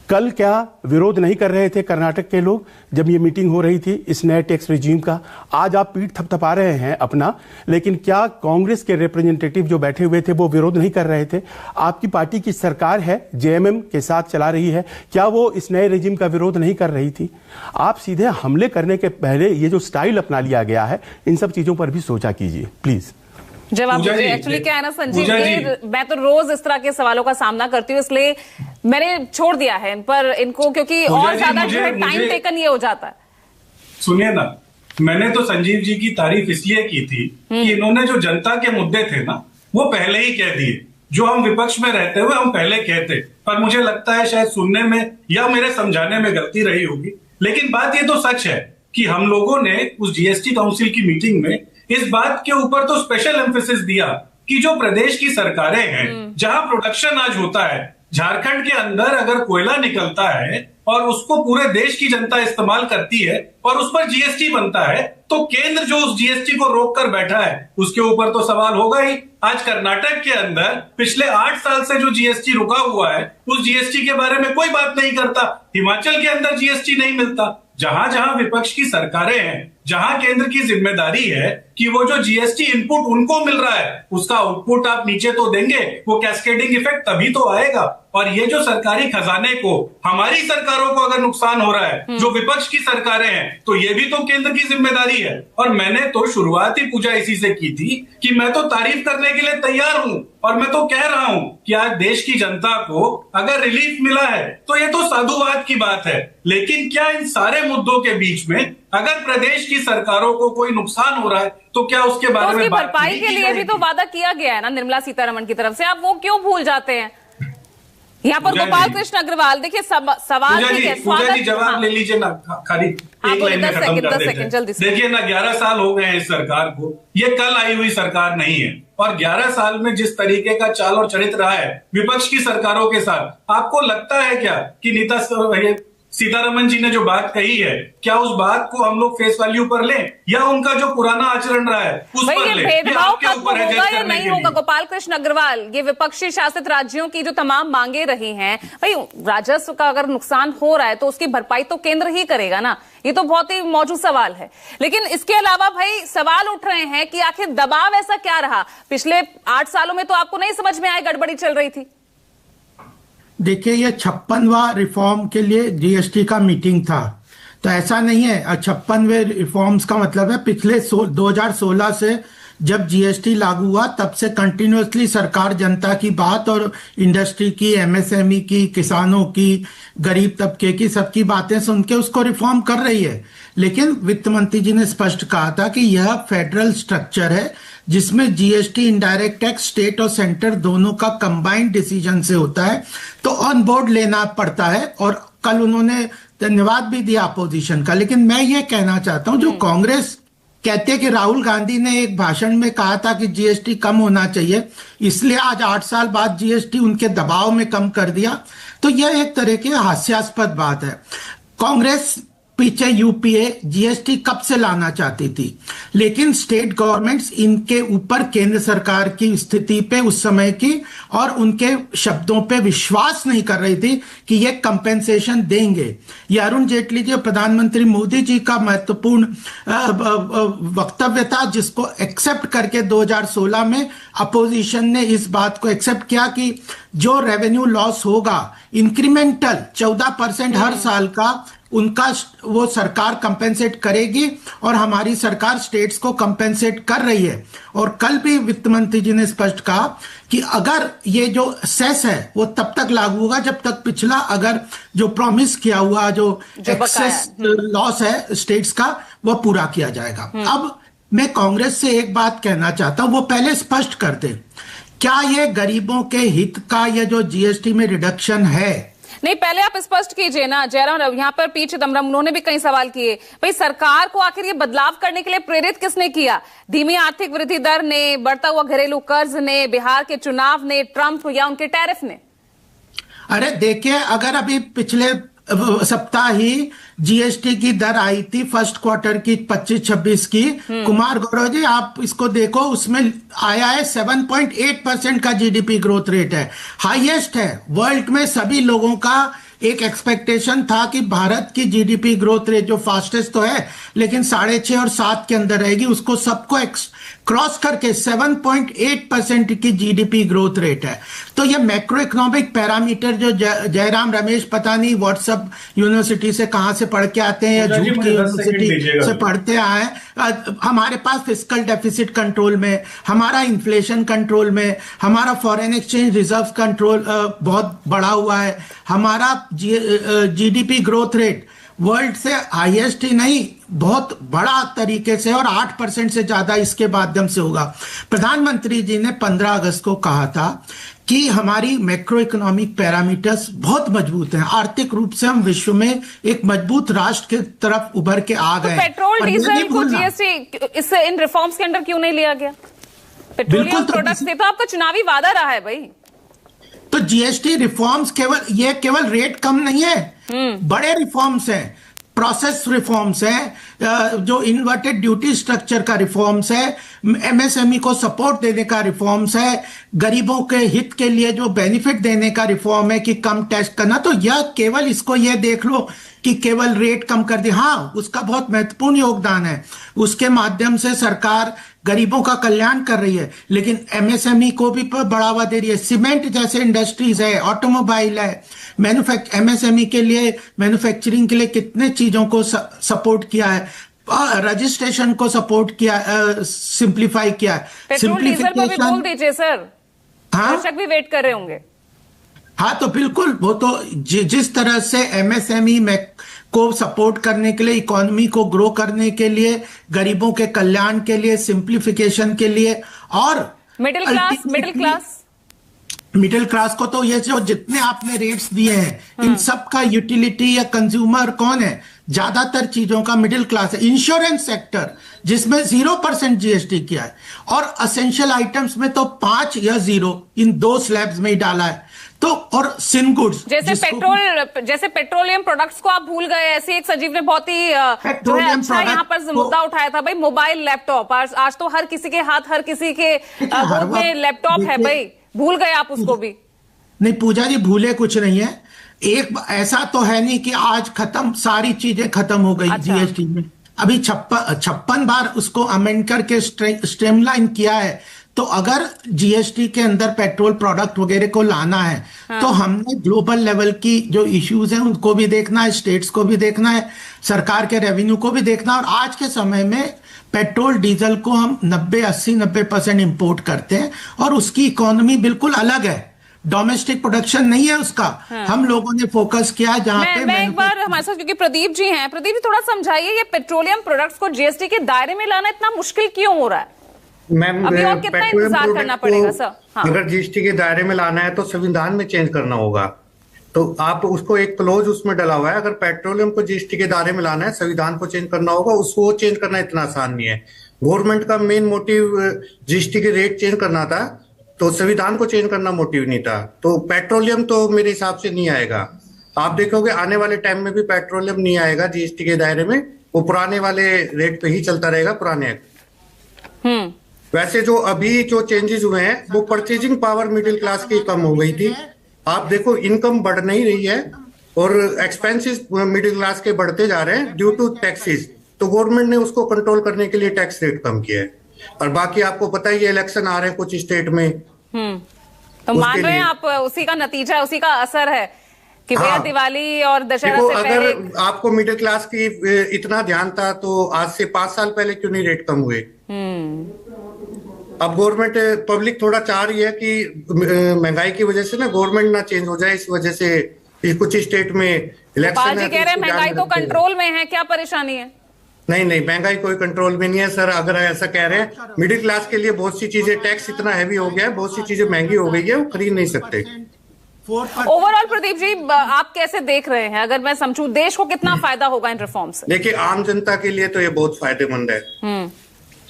कल क्या विरोध नहीं कर रहे थे कर्नाटक के लोग जब ये मीटिंग हो रही थी इस नए टैक्स रिजीम का? आज आप पीठ थपथपा रहे हैं अपना, लेकिन क्या कांग्रेस के रिप्रेजेंटेटिव जो बैठे हुए थे वो विरोध नहीं कर रहे थे? आपकी पार्टी की सरकार है, जेएमएम के साथ चला रही है, क्या वो इस नए रिजीम का विरोध नहीं कर रही थी? आप सीधे हमले करने के पहले ये जो स्टाइल अपना लिया गया है, इन सब चीजों पर भी सोचा कीजिए प्लीज। जवाब दीजिए। एक्चुअली क्या है ना संजीव, मैं तो रोज इस तरह के सवालों का सामना करती हूँ, इसलिए मैंने छोड़ दिया है इन पर इनको, क्योंकि और ज्यादा जो है टाइम टेकन ये हो जाता है। सुनिए ना, मैंने तो संजीव जी की तारीफ इसलिए की थी कि इन्होंने जो जनता के मुद्दे थे ना वो पहले ही कह दिए, जो हम विपक्ष में रहते हुए हम पहले कहते, पर मुझे लगता है शायद सुनने में या मेरे समझाने में गलती रही होगी। लेकिन बात ये तो सच है कि हम लोगों ने उस जीएसटी काउंसिल की मीटिंग में इस बात के ऊपर तो स्पेशल एम्फेसिस दिया कि जो प्रदेश की सरकारें हैं, जहां प्रोडक्शन आज होता है, झारखंड के अंदर अगर कोयला निकलता है और उसको पूरे देश की जनता इस्तेमाल करती है और उस पर जीएसटी बनता है, तो केंद्र जो उस जीएसटी को रोक कर बैठा है उसके ऊपर तो सवाल होगा ही। आज कर्नाटक के अंदर पिछले 8 साल से जो जीएसटी रुका हुआ है, उस जीएसटी के बारे में कोई बात नहीं करता। हिमाचल के अंदर जीएसटी नहीं मिलता। जहां जहां विपक्ष की सरकारें हैं, जहां केंद्र की जिम्मेदारी है कि वो जो जीएसटी इनपुट उनको मिल रहा है उसका आउटपुट आप नीचे तो देंगे, वो कैस्केडिंग इफेक्ट तभी तो आएगा। और ये जो सरकारी खजाने को, हमारी सरकारों को अगर नुकसान हो रहा है, जो विपक्ष की सरकारें हैं तो ये भी तो केंद्र की जिम्मेदारी है। और मैंने तो शुरुआत ही पूजा इसी से की थी कि मैं तो तारीफ करने के लिए तैयार हूं, और मैं तो कह रहा हूं कि आज देश की जनता को अगर रिलीफ मिला है तो ये तो साधुवाद की बात है। लेकिन क्या इन सारे मुद्दों के बीच में अगर प्रदेश की सरकारों को कोई नुकसान हो रहा है तो क्या उसके बारे में बात भरपाई के लिए भी तो वादा किया गया है ना निर्मला सीतारमण की तरफ से, आप वो क्यों भूल जाते हैं? यहाँ पर गोपाल कृष्ण अग्रवाल, देखिए सवाल पूजा जी जवाब ले लीजिए ना, खाली एक लाइन में खत्म कर देते हैं। देखिए ना, 11 साल हो गए हैं इस सरकार को, ये कल आई हुई सरकार नहीं है। और 11 साल में जिस तरीके का चाल और चरित्र रहा है विपक्ष की सरकारों के साथ, आपको लगता है क्या कि सीतारमण जी ने जो बात कही है, क्या उस बात को हम लोग फेस वैल्यू पर लें, या उनका जो पुराना आचरण रहा है उस पर लें? भेदभाव खत्म होगा या नहीं होगा? गोपाल कृष्ण अग्रवाल, ये विपक्षी शासित राज्यों की जो तमाम मांगे रही हैं, भाई राजस्व का अगर नुकसान हो रहा है तो उसकी भरपाई तो केंद्र ही करेगा ना, ये तो बहुत ही मौजूद सवाल है। लेकिन इसके अलावा भाई सवाल उठ रहे हैं कि आखिर दबाव ऐसा क्या रहा? पिछले 8 सालों में तो आपको नहीं समझ में आया, गड़बड़ी चल रही थी। देखिए, ये 56वां रिफॉर्म के लिए जीएसटी का मीटिंग था, तो ऐसा नहीं है। 56वें रिफॉर्म्स का मतलब है पिछले 2016 से जब जीएसटी लागू हुआ तब से कंटिन्यूअसली सरकार जनता की बात और इंडस्ट्री की, एमएसएमई की, किसानों की, गरीब तबके की, सबकी बातें सुन के उसको रिफॉर्म कर रही है। लेकिन वित्त मंत्री जी ने स्पष्ट कहा था कि यह फेडरल स्ट्रक्चर है जिसमें जीएसटी, इनडायरेक्ट टैक्स, स्टेट और सेंटर दोनों का कंबाइंड डिसीजन से होता है, तो ऑन बोर्ड लेना पड़ता है। और कल उन्होंने धन्यवाद भी दिया अपोजिशन का। लेकिन मैं ये कहना चाहता हूं, जो कांग्रेस कहते हैं कि राहुल गांधी ने एक भाषण में कहा था कि जीएसटी कम होना चाहिए, इसलिए आज 8 साल बाद जीएसटी उनके दबाव में कम कर दिया, तो यह एक तरह की हास्यास्पद बात है। कांग्रेस पीछे यूपीए जीएसटी कब से लाना चाहती थी, लेकिन स्टेट गवर्नमेंट्स इनके ऊपर केंद्र सरकार की स्थिति पे उस समय की और उनके शब्दों पे विश्वास नहीं कर रही थी कि ये कंपेंसेशन देंगे। ये अरुण जेटली जी, प्रधानमंत्री मोदी जी का महत्वपूर्ण वक्तव्य था, जिसको एक्सेप्ट करके 2016 में अपोजिशन ने इस बात को एक्सेप्ट किया कि जो रेवेन्यू लॉस होगा इंक्रीमेंटल 14% हर साल का, उनका वो सरकार कंपेंसेट करेगी, और हमारी सरकार स्टेट्स को कंपेंसेट कर रही है। और कल भी वित्त मंत्री जी ने स्पष्ट कहा कि अगर ये जो सेस है वो तब तक लागू होगा जब तक पिछला अगर जो प्रॉमिस किया हुआ जो एक्सेस लॉस है स्टेट्स का वो पूरा किया जाएगा। अब मैं कांग्रेस से एक बात कहना चाहता हूं, वो पहले स्पष्ट कर दे, क्या ये गरीबों के हित का ये जो जीएसटी में रिडक्शन है? नहीं, पहले आप स्पष्ट कीजिए ना जयराम। यहाँ पर पी चिदम्बरम, उन्होंने भी कई सवाल किए, भाई सरकार को आखिर ये बदलाव करने के लिए प्रेरित किसने किया? धीमी आर्थिक वृद्धि दर ने, बढ़ता हुआ घरेलू कर्ज ने, बिहार के चुनाव ने, ट्रंप या उनके टैरिफ ने? अरे देखिए, अगर अभी पिछले सप्ताह ही जीएसटी की दर आई थी फर्स्ट क्वार्टर की 25-26 की, कुमार गौरव जी आप इसको देखो, उसमें आया है 7.8% का जीडीपी ग्रोथ रेट है, हाईएस्ट है वर्ल्ड में। सभी लोगों का एक एक्सपेक्टेशन था कि भारत की जीडीपी ग्रोथ रेट जो फास्टेस्ट तो है लेकिन 6.5 और 7 के अंदर रहेगी, उसको सबको क्रॉस करके 7.8% की जीडीपी ग्रोथ रेट है। तो ये मैक्रो इकोनॉमिक पैरामीटर जो जयराम रमेश पता नहीं व्हाट्सएप यूनिवर्सिटी से कहां से पढ़ के आते हैं या झूठ की यूनिवर्सिटी से पढ़ते आए, हमारे पास फिस्कल डेफिसिट कंट्रोल में, हमारा इन्फ्लेशन कंट्रोल में, हमारा फॉरेन एक्सचेंज रिजर्व कंट्रोल बहुत बढ़ा हुआ है, हमारा जीडीपी ग्रोथ रेट वर्ल्ड से हाईएस्ट ही नहीं बहुत बड़ा तरीके से और 8% से ज्यादा इसके माध्यम से होगा। प्रधानमंत्री जी ने 15 अगस्त को कहा था कि हमारी मैक्रो इकोनॉमिक पैरामीटर्स बहुत मजबूत हैं, आर्थिक रूप से हम विश्व में एक मजबूत राष्ट्र की तरफ उभर के आ गए। तो पेट्रोल डीजल को जीएसटी इससे इन रिफॉर्म्स के अंडर क्यों नहीं लिया गया? पेट्रोलियम प्रोडक्ट्स से तो आपका चुनावी वादा रहा है भाई। तो जीएसटी रिफॉर्म्स केवल रेट कम नहीं है, बड़े रिफॉर्म्स हैं, प्रोसेस रिफॉर्म्स हैं, जो इन्वर्टेड ड्यूटी स्ट्रक्चर का रिफॉर्म्स है, एमएसएमई को सपोर्ट देने का रिफॉर्म्स है, गरीबों के हित के लिए जो बेनिफिट देने का रिफॉर्म है कि कम टैक्स करना। तो यह केवल इसको यह देख लो कि केवल रेट कम कर दी, हाँ उसका बहुत महत्वपूर्ण योगदान है, उसके माध्यम से सरकार गरीबों का कल्याण कर रही है, लेकिन एमएसएमई को भी बढ़ावा दे रही है। सीमेंट जैसे इंडस्ट्रीज है, ऑटोमोबाइल है, एमएसएमई के लिए, मैन्युफैक्चरिंग के लिए कितने चीजों को सपोर्ट किया है, रजिस्ट्रेशन को सपोर्ट किया, सिंप्लीफाई किया है। पेट्रोल डीजल पर भी बोल दीजिए सर, हाँ, दर्शक भी वेट कर रहे होंगे। हाँ, तो बिल्कुल, वो तो जिस तरह से एमएसएमई में को सपोर्ट करने के लिए, इकोनॉमी को ग्रो करने के लिए, गरीबों के कल्याण के लिए, सिंप्लीफिकेशन के लिए, और मिडिल क्लास को तो ये जो जितने आपने रेट्स दिए हैं, इन सब का यूटिलिटी या कंज्यूमर कौन है? ज्यादातर चीजों का मिडिल क्लास है। इंश्योरेंस सेक्टर जिसमें 0% जीएसटी किया है, और असेंशियल आइटम्स में तो 5 या 0 इन 2 स्लैब्स में ही डाला है। तो और सिन गुड्स जैसे पेट्रोलियम प्रोडक्ट्स को आप भूल गए, ऐसे एक सजीव ने बहुत ही जो है अच्छा यहाँ पर मुद्दा उठाया था भाई, मोबाइल लैपटॉप। आज तो हर किसी के हाथ, हर किसी के हाथ में लैपटॉप है भाई, भूल गए आप उसको भी? नहीं पूजा जी, भूले कुछ नहीं है। एक ऐसा तो है नहीं कि आज खत्म, सारी चीजें खत्म हो गई। अच्छा। जीएसटी में अभी 56 बार उसको अमेंड करके स्ट्रीमलाइन किया है। तो अगर जीएसटी के अंदर पेट्रोल प्रोडक्ट वगैरह को लाना है, हाँ, तो हमने ग्लोबल लेवल की जो इश्यूज हैं उनको भी देखना है, स्टेट्स को भी देखना है, सरकार के रेवेन्यू को भी देखना है। और आज के समय में पेट्रोल डीजल को हम 90% इंपोर्ट करते हैं, और उसकी इकोनॉमी बिल्कुल अलग है, डोमेस्टिक प्रोडक्शन नहीं है उसका। हाँ। हम लोगों ने फोकस किया जहां पे मैं एक बार हमारे साथ क्योंकि प्रदीप जी हैं, प्रदीप जी थोड़ा समझाइए, ये पेट्रोलियम प्रोडक्ट्स को जीएसटी के दायरे में लाना इतना मुश्किल क्यों हो रहा है? मैम, अभी और कितना इंतजार करना पड़ेगा सर? हाँ। अगर जीएसटी के दायरे में लाना है तो संविधान में चेंज करना होगा। तो आप उसको एक क्लोज उसमें डला हुआ है, अगर पेट्रोलियम को जीएसटी के दायरे में लाना है, संविधान को चेंज करना होगा। उसको चेंज करना इतना आसान नहीं है। गवर्नमेंट का मेन मोटिव जीएसटी के रेट चेंज करना था, तो संविधान को चेंज करना मोटिव नहीं था। तो पेट्रोलियम तो मेरे हिसाब से नहीं आएगा। आप देखोगे आने वाले टाइम में भी पेट्रोलियम नहीं आएगा जीएसटी के दायरे में, वो पुराने वाले रेट पे ही चलता रहेगा, पुराने। वैसे जो अभी जो चेंजेस हुए हैं, वो परचेजिंग पावर मिडिल क्लास की कम हो गई थी। आप देखो इनकम बढ़ नहीं रही है, और एक्सपेंसेस मिडिल क्लास के बढ़ते जा रहे हैं ड्यू टू टैक्सेस। तो गवर्नमेंट ने उसको कंट्रोल करने के लिए टैक्स रेट कम किया है। और बाकी आपको पता ही है, इलेक्शन आ रहे हैं कुछ स्टेट में। तो मान रहे हैं आप उसी का नतीजा, उसी का असर है कि भैया दिवाली और दशहरा से पहले। अगर आपको मिडिल क्लास की इतना ध्यान था, तो आज से 5 साल पहले क्यों नहीं रेट कम हुए? अब गवर्नमेंट, पब्लिक थोड़ा चाह रही है कि महंगाई की वजह से ना गवर्नमेंट ना चेंज हो जाए, इस वजह से कुछ स्टेट में इलेक्शन है। कह रहे हैं महंगाई तो कंट्रोल में है, क्या परेशानी है? नहीं, महंगाई कोई कंट्रोल में नहीं है सर। अगर ऐसा कह रहे हैं, मिडिल क्लास के लिए बहुत सी चीजें, टैक्स इतना हैवी हो गया है, बहुत सी चीजें महंगी हो गई है, वो खरीद नहीं सकते। ओवरऑल प्रदीप जी, आप कैसे देख रहे हैं? अगर मैं समझूं, देश को कितना फायदा होगा इन रिफॉर्म से? देखिए, आम जनता के लिए तो ये बहुत फायदेमंद है।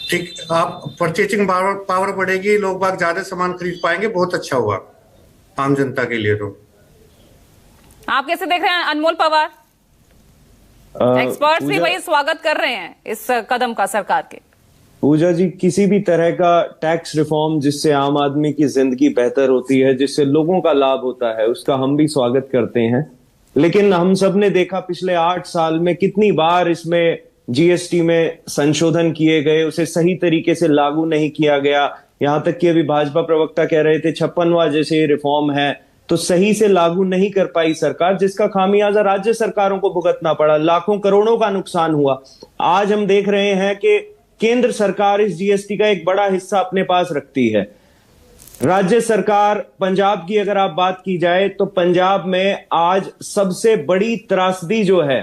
ठीक, आप परचेजिंग पावर बढ़ेगी, लोग बाग ज्यादा सामान खरीद पाएंगे, बहुत अच्छा होगा आम जनता के लिए। तो आप कैसे देख रहे हैं अनमोल पवार? एक्सपर्ट्स भी वही स्वागत कर रहे हैं इस कदम का सरकार के। पूजा जी, किसी भी तरह का टैक्स रिफॉर्म जिससे आम आदमी की जिंदगी बेहतर होती है, जिससे लोगों का लाभ होता है, उसका हम भी स्वागत करते हैं। लेकिन हम सब ने देखा पिछले 8 साल में कितनी बार इसमें जीएसटी में संशोधन किए गए, उसे सही तरीके से लागू नहीं किया गया। यहां तक कि अभी भाजपा प्रवक्ता कह रहे थे 56वां जैसे रिफॉर्म है, तो सही से लागू नहीं कर पाई सरकार, जिसका खामियाजा राज्य सरकारों को भुगतना पड़ा, लाखों करोड़ों का नुकसान हुआ। आज हम देख रहे हैं कि केंद्र सरकार इस जीएसटी का एक बड़ा हिस्सा अपने पास रखती है। राज्य सरकार, पंजाब की अगर आप बात की जाए, तो पंजाब में आज सबसे बड़ी त्रासदी जो है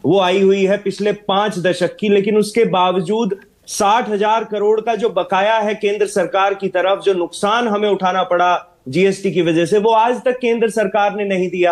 वो आई हुई है पिछले 5 दशक की। लेकिन उसके बावजूद 60,000 करोड़ का जो बकाया है केंद्र सरकार की तरफ, जो नुकसान हमें उठाना पड़ा जीएसटी की वजह से, वो आज तक केंद्र सरकार ने नहीं दिया।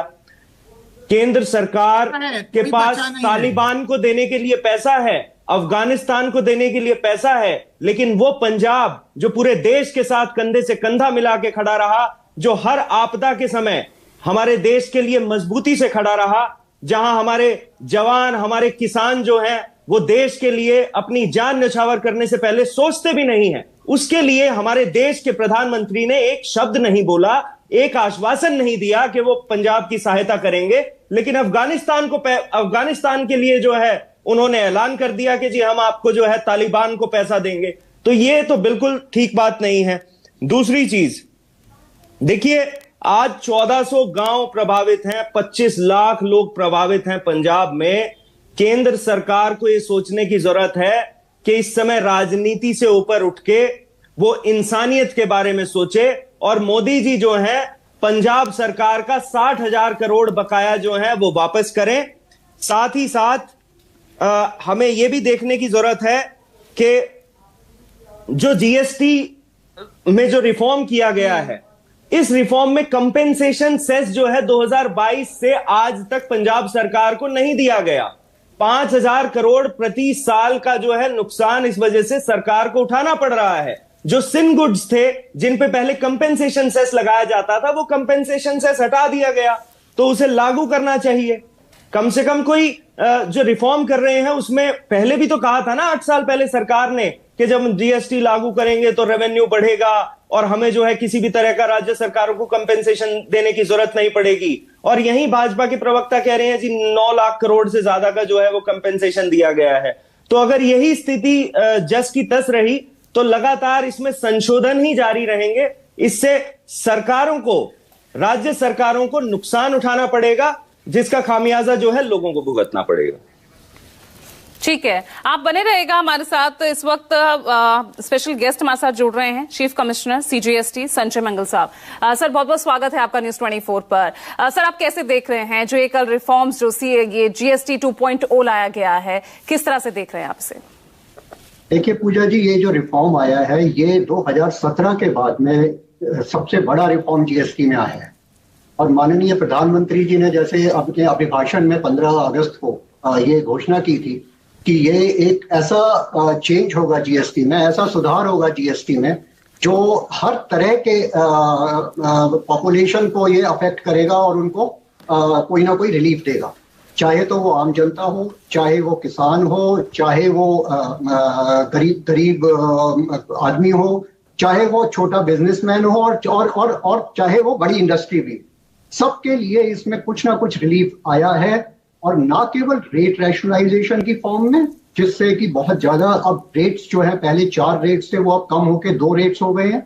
केंद्र सरकार के पास तालिबान को देने के लिए पैसा है, अफगानिस्तान को देने के लिए पैसा है, लेकिन वो पंजाब जो पूरे देश के साथ कंधे से कंधा मिला के खड़ा रहा, जो हर आपदा के समय हमारे देश के लिए मजबूती से खड़ा रहा, जहां हमारे जवान, हमारे किसान जो हैं, वो देश के लिए अपनी जान न्यौछावर करने से पहले सोचते भी नहीं है, उसके लिए हमारे देश के प्रधानमंत्री ने एक शब्द नहीं बोला, एक आश्वासन नहीं दिया कि वो पंजाब की सहायता करेंगे। लेकिन अफगानिस्तान के लिए जो है उन्होंने ऐलान कर दिया कि जी हम आपको जो है तालिबान को पैसा देंगे। तो ये तो बिल्कुल ठीक बात नहीं है। दूसरी चीज देखिए, आज 1400 गांव प्रभावित हैं, 25 लाख लोग प्रभावित हैं पंजाब में। केंद्र सरकार को यह सोचने की जरूरत है कि इस समय राजनीति से ऊपर उठ के वो इंसानियत के बारे में सोचे, और मोदी जी जो है पंजाब सरकार का 60,000 करोड़ बकाया जो है वो वापस करें। साथ ही साथ हमें यह भी देखने की जरूरत है कि जो जीएसटी में जो रिफॉर्म किया गया है, इस रिफॉर्म में कंपेंसेशन सेस जो है 2022 से आज तक पंजाब सरकार को नहीं दिया गया। 5,000 करोड़ प्रति साल का जो है नुकसान इस वजह से सरकार को उठाना पड़ रहा है। जो सिन गुड्स थे जिन पे पहले कंपेंसेशन सेस लगाया जाता था, वो कंपेंसेशन सेस हटा दिया गया, तो उसे लागू करना चाहिए। कम से कम कोई जो रिफॉर्म कर रहे हैं उसमें पहले भी तो कहा था ना 8 साल पहले सरकार ने कि जब हम जीएसटी लागू करेंगे तो रेवेन्यू बढ़ेगा और हमें जो है किसी भी तरह का राज्य सरकारों को कंपेंसेशन देने की जरूरत नहीं पड़ेगी। और यही भाजपा के प्रवक्ता कह रहे हैं जी 9 लाख करोड़ से ज्यादा का जो है वो कंपेंसेशन दिया गया है। तो अगर यही स्थिति जस की तस रही तो लगातार इसमें संशोधन ही जारी रहेंगे। इससे सरकारों को, राज्य सरकारों को नुकसान उठाना पड़ेगा, जिसका खामियाजा जो है लोगों को भुगतना पड़ेगा। ठीक है, आप बने रहेगा हमारे साथ। इस वक्त स्पेशल गेस्ट हमारे साथ जुड़ रहे हैं, चीफ कमिश्नर सीजीएसटी संजय मंगल साहब। सर, बहुत बहुत स्वागत है आपका न्यूज 24 पर। सर, आप कैसे देख रहे हैं जो ये कल रिफॉर्म्स जो ये जीएसटी 2.0 लाया गया है, किस तरह से देख रहे हैं आप इसे? देखिए पूजा जी, ये जो रिफॉर्म आया है ये 2017 के बाद में सबसे बड़ा रिफॉर्म जीएसटी में आया है। और माननीय प्रधानमंत्री जी ने जैसे अपने अभिभाषण में 15 अगस्त को ये घोषणा की थी कि ये एक ऐसा चेंज होगा जीएसटी में, ऐसा सुधार होगा जीएसटी में जो हर तरह के पॉपुलेशन को ये अफेक्ट करेगा और उनको कोई ना कोई रिलीफ देगा, चाहे तो वो आम जनता हो, चाहे वो किसान हो, चाहे वो गरीब आदमी हो, चाहे वो छोटा बिजनेसमैन हो और चाहे वो बड़ी इंडस्ट्री भी। सबके लिए इसमें कुछ ना कुछ रिलीफ आया है, और ना केवल रेट रैशनलाइजेशन की फॉर्म में, जिससे कि बहुत ज्यादा अब रेट्स जो है पहले 4 रेट्स थे वो अब कम होके 2 रेट्स हो गए हैं,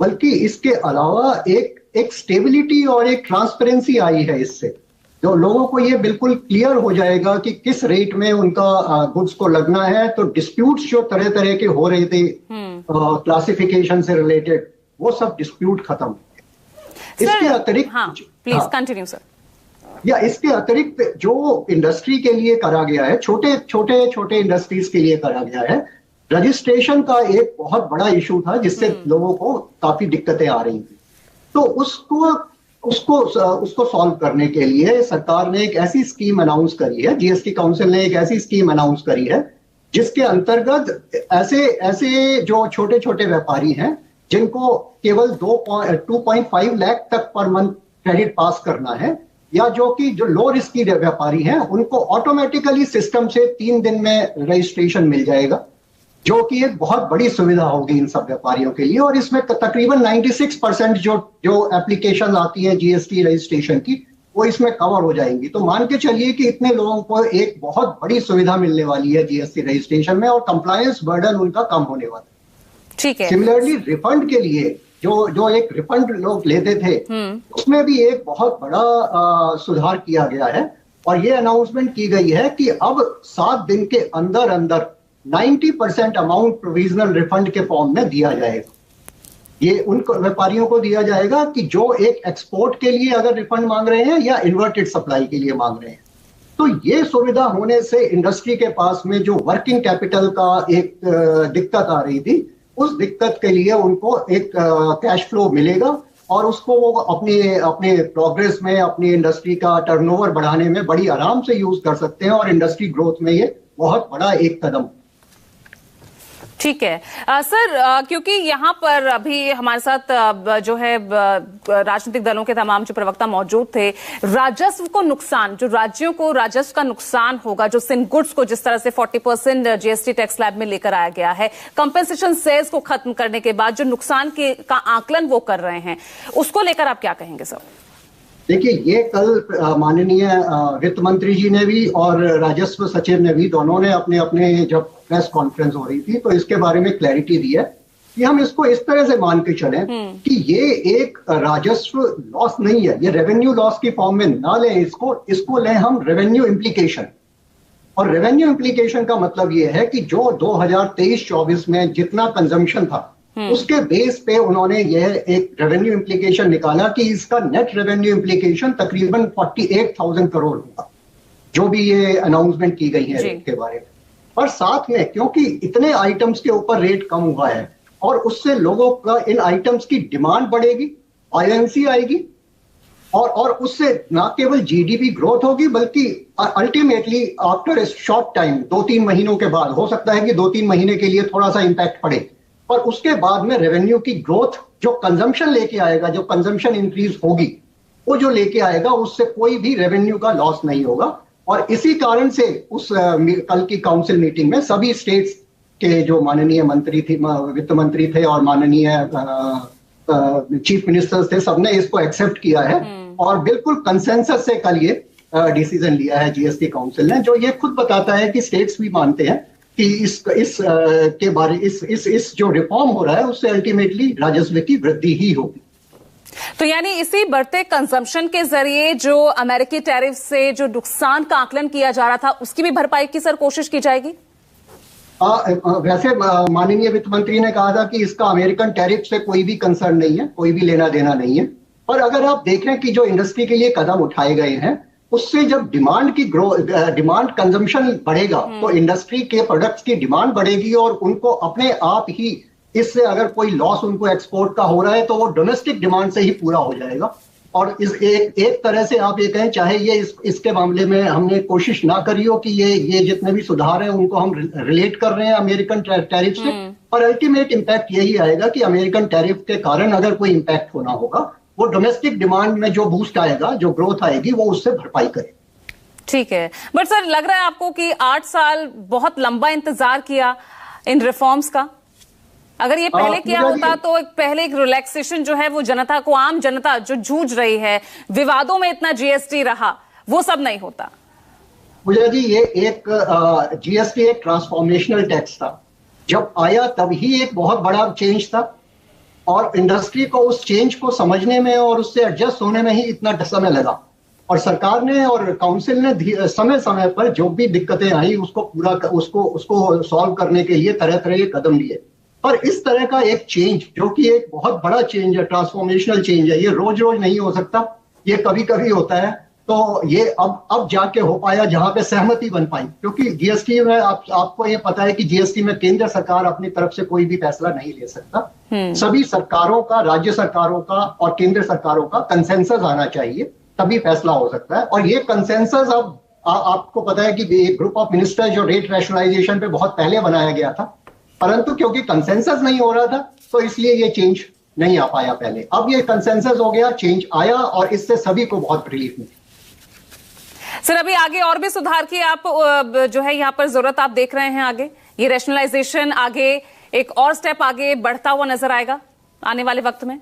बल्कि इसके अलावा एक स्टेबिलिटी और एक ट्रांसपेरेंसी आई है। इससे जो लोगों को ये बिल्कुल क्लियर हो जाएगा कि किस रेट में उनका गुड्स को लगना है। तो डिस्प्यूट्स जो तरह तरह के हो रहे थे क्लासिफिकेशन से रिलेटेड, वो सब डिस्प्यूट खत्म हो गए। इसके अतिरिक्त प्लीज कंटिन्यू सर। या इसके अतिरिक्त जो इंडस्ट्री के लिए करा गया है, छोटे इंडस्ट्रीज के लिए करा गया है, रजिस्ट्रेशन का एक बहुत बड़ा इशू था जिससे लोगों को काफी दिक्कतें आ रही थी। तो उसको सॉल्व करने के लिए सरकार ने एक ऐसी स्कीम अनाउंस करी है, जीएसटी काउंसिल ने एक ऐसी स्कीम अनाउंस करी है जिसके अंतर्गत ऐसे जो छोटे छोटे व्यापारी हैं जिनको केवल 2.5 लाख तक पर मंथ क्रेडिट पास करना है, या जो लो रिस्की व्यापारी हैं, उनको ऑटोमेटिकली सिस्टम से 3 दिन में रजिस्ट्रेशन मिल जाएगा, जो कि एक बहुत बड़ी सुविधा होगी इन सब व्यापारियों के लिए। और इसमें तकरीबन 96% जो एप्लीकेशन आती है जीएसटी रजिस्ट्रेशन की, वो इसमें कवर हो जाएंगी। तो मान के चलिए कि इतने लोगों को एक बहुत बड़ी सुविधा मिलने वाली है जीएसटी रजिस्ट्रेशन में, और कंप्लायंस बर्डन उनका कम होने वाला है। ठीक है। सिमिलरली रिफंड के लिए जो एक रिफंड लोग लेते थे, उसमें भी एक बहुत बड़ा सुधार किया गया है, और ये अनाउंसमेंट की गई है कि अब 7 दिन के अंदर 90% अमाउंट प्रोविजनल रिफंड के फॉर्म में दिया जाएगा। ये उन व्यापारियों को दिया जाएगा कि जो एक एक्सपोर्ट के लिए अगर रिफंड मांग रहे हैं या इन्वर्टेड सप्लाई के लिए मांग रहे हैं। तो ये सुविधा होने से इंडस्ट्री के पास में जो वर्किंग कैपिटल का एक दिक्कत आ रही थी, उस दिक्कत के लिए उनको एक कैश फ्लो मिलेगा, और उसको वो अपने प्रोग्रेस में, अपनी इंडस्ट्री का टर्नओवर बढ़ाने में बड़ी आराम से यूज कर सकते हैं, और इंडस्ट्री ग्रोथ में ये बहुत बड़ा एक कदम। ठीक है सर, क्योंकि यहाँ पर अभी हमारे साथ जो है राजनीतिक दलों के तमाम जो प्रवक्ता मौजूद थे, राजस्व को नुकसान, जो राज्यों को राजस्व का नुकसान होगा, जो सिन गुड्स को जिस तरह से 40% जीएसटी टैक्स स्लैब में लेकर आया गया है, कंपेंसेशन सेस को खत्म करने के बाद जो नुकसान का आकलन वो कर रहे हैं, उसको लेकर आप क्या कहेंगे सर? देखिए, ये कल माननीय वित्त मंत्री जी ने भी और राजस्व सचिव ने भी, दोनों ने अपने अपने जब प्रेस कॉन्फ्रेंस हो रही थी तो इसके बारे में क्लैरिटी दी है कि हम इसको इस तरह से मान के चलें कि ये एक राजस्व लॉस नहीं है, ये रेवेन्यू लॉस की फॉर्म में ना लें इसको लें हम रेवेन्यू इम्प्लीकेशन। और रेवेन्यू इम्प्लीकेशन का मतलब ये है कि जो 2023-24 में जितना कंजम्पशन था उसके बेस पे उन्होंने ये एक रेवेन्यू इम्प्लीकेशन निकाला कि इसका नेट रेवेन्यू इम्प्लीकेशन तकरीबन 48,000 करोड़ होगा, जो भी ये अनाउंसमेंट की गई है रेट के बारे में। और साथ में क्योंकि इतने आइटम्स के ऊपर रेट कम हुआ है और उससे लोगों का इन आइटम्स की डिमांड बढ़ेगी, आईएनसी आएगी और उससे ना केवल जीडीपी ग्रोथ होगी बल्कि ultimately after a short time, 2-3 महीनों के बाद, हो सकता है कि 2-3 महीने के लिए थोड़ा सा इंपैक्ट पड़े, पर उसके बाद में रेवेन्यू की ग्रोथ जो कंजम्पशन लेके आएगा, जो कंजम्पशन इंक्रीज होगी वो जो लेके आएगा, उससे कोई भी रेवेन्यू का लॉस नहीं होगा। और इसी कारण से उस कल की काउंसिल मीटिंग में सभी स्टेट्स के जो माननीय मंत्री थे, वित्त मंत्री थे और माननीय चीफ मिनिस्टर्स थे, सबने इसको एक्सेप्ट किया है और बिल्कुल कंसेंसस से कल ये डिसीजन लिया है जीएसटी काउंसिल ने, जो ये खुद बताता है कि स्टेट्स भी मानते हैं कि इस जो रिफॉर्म हो रहा है उससे अल्टीमेटली राजस्व की वृद्धि ही होगी। तो यानी इसी बढ़ते कंजम्पशन के जरिए जो अमेरिकी टैरिफ से जो नुकसान का आकलन किया जा रहा था उसकी भी भरपाई की सर कोशिश की जाएगी? वैसे माननीय वित्त मंत्री ने कहा था कि इसका अमेरिकन टैरिफ से कोई भी कंसर्न नहीं है, कोई भी लेना देना नहीं है। पर अगर आप देखें कि जो इंडस्ट्री के लिए कदम उठाए गए हैं उससे जब डिमांड कंजम्पशन बढ़ेगा तो इंडस्ट्री के प्रोडक्ट्स की डिमांड बढ़ेगी और उनको अपने आप ही इससे अगर कोई लॉस उनको एक्सपोर्ट का हो रहा है तो वो डोमेस्टिक डिमांड से ही पूरा हो जाएगा। और इस एक तरह से आप ये कहें, चाहे ये इसके मामले में हमने कोशिश ना करी हो कि ये जितने भी सुधार हैं उनको हम रिलेट कर रहे हैं अमेरिकन टैरिफ से, पर अल्टीमेट इम्पैक्ट यही आएगा कि अमेरिकन टैरिफ के कारण अगर कोई इम्पैक्ट होना होगा वो डोमेस्टिक डिमांड में जो बूस्ट आएगा, जो ग्रोथ आएगी, वो उससे भरपाई करे। ठीक है, बट सर लग रहा है आपको कि 8 साल बहुत लंबा इंतजार किया इन रिफॉर्म्स का? अगर ये पहले किया होता तो पहले एक रिलैक्सेशन जो है वो जनता को, आम जनता जो जूझ रही है, विवादों में इतना जीएसटी रहा, वो सब नहीं होता। पूजा जी, ये एक जीएसटी एक ट्रांसफॉर्मेशनल टैक्स था, जब आया तब ही एक बहुत बड़ा चेंज था और इंडस्ट्री को उस चेंज को समझने में और उससे एडजस्ट होने में ही इतना समय लगा। और सरकार ने और काउंसिल ने समय समय पर जो भी दिक्कतें आई उसको सॉल्व करने के लिए तरह तरह के कदम लिए। पर इस तरह का एक चेंज जो कि एक बहुत बड़ा चेंज है, ट्रांसफॉर्मेशनल चेंज है, ये रोज रोज नहीं हो सकता, ये कभी कभी होता है। तो ये अब जाके हो पाया जहां पे सहमति बन पाई, क्योंकि जीएसटी में आपको ये पता है कि जीएसटी में केंद्र सरकार अपनी तरफ से कोई भी फैसला नहीं ले सकता। सभी सरकारों का, राज्य सरकारों का और केंद्र सरकारों का कंसेंसस आना चाहिए, तभी फैसला हो सकता है। और ये कंसेंसस अब आपको पता है कि एक ग्रुप ऑफ मिनिस्टर जो रेट रैशनलाइजेशन पे बहुत पहले बनाया गया था, परंतु क्योंकि कंसेंसस नहीं हो रहा था तो इसलिए ये चेंज नहीं आ पाया पहले। अब ये कंसेंसस हो गया, चेंज आया और इससे सभी को बहुत रिलीफ मिली। सर अभी आगे और भी सुधार की आप जो है यहाँ पर जरूरत आप देख रहे हैं? आगे ये रैशनलाइजेशन आगे एक और स्टेप आगे बढ़ता हुआ नजर आएगा आने वाले वक्त में?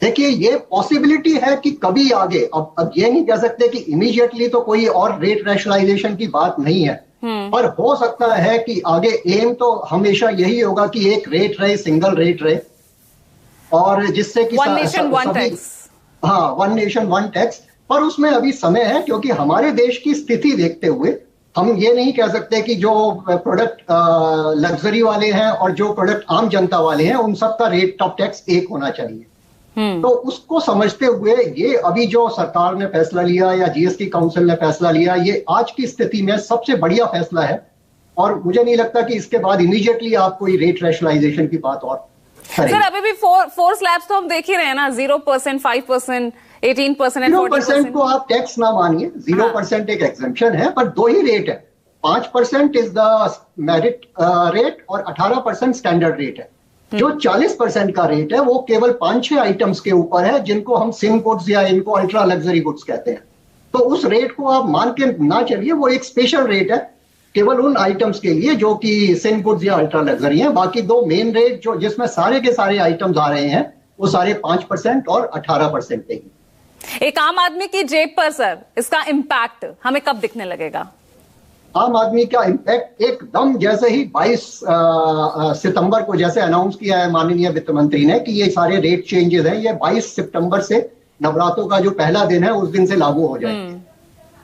देखिए, ये पॉसिबिलिटी है कि कभी आगे, अब ये नहीं कह सकते कि इमीडिएटली तो कोई और रेट रैशनलाइजेशन की बात नहीं है, पर हो सकता है कि आगे एम तो हमेशा यही होगा कि एक रेट रहे, सिंगल रेट रहे, और जिससे कि वन नेशन वन टैक्स। हाँ, वन नेशन वन टैक्स। पर उसमें अभी समय है, क्योंकि हमारे देश की स्थिति देखते हुए हम ये नहीं कह सकते कि जो प्रोडक्ट लग्जरी वाले हैं और जो प्रोडक्ट आम जनता वाले हैं उन सबका रेट ऑफ टैक्स एक होना चाहिए। तो उसको समझते हुए ये अभी जो सरकार ने फैसला लिया या जीएसटी काउंसिल ने फैसला लिया, ये आज की स्थिति में सबसे बढ़िया फैसला है। और मुझे नहीं लगता कि इसके बाद इमीडिएटली आप कोई रेट रैशनलाइजेशन की बात और करेंगे। सर अभी भी फोर स्लैब्स तो हम देख ही रहे हैं ना, 0%, 5%, 18% 0% को आप टैक्स ना मानिए, 0% एक एग्जेम्पशन है, पर दो ही रेट है। 5% इज द मेरिट रेट और 18% स्टैंडर्ड रेट है। जो 40% का रेट है वो केवल 5-6 आइटम्स के ऊपर है, जिनको हम सिम गुड्स या इनको अल्ट्रा लग्जरी गुड्स कहते हैं। तो उस रेट को आप मान के ना चलिए, वो एक स्पेशल रेट है केवल उन आइटम्स के लिए जो कि सिम गुड्स या अल्ट्रा लग्जरी हैं। बाकी दो मेन रेट जो जिसमें सारे के सारे आइटम्स आ रहे हैं वो सारे 5% और 18% के ही। एक आम आदमी की जेब पर सर इसका इम्पैक्ट हमें कब दिखने लगेगा? आम आदमी का इम्पैक्ट एकदम जैसे ही 22 सितंबर को जैसे अनाउंस किया है माननीय वित्त मंत्री ने कि ये सारे रेट चेंजेस हैं, ये 22 सितंबर से नवरात्रों का जो पहला दिन है उस दिन से लागू हो जाएंगे।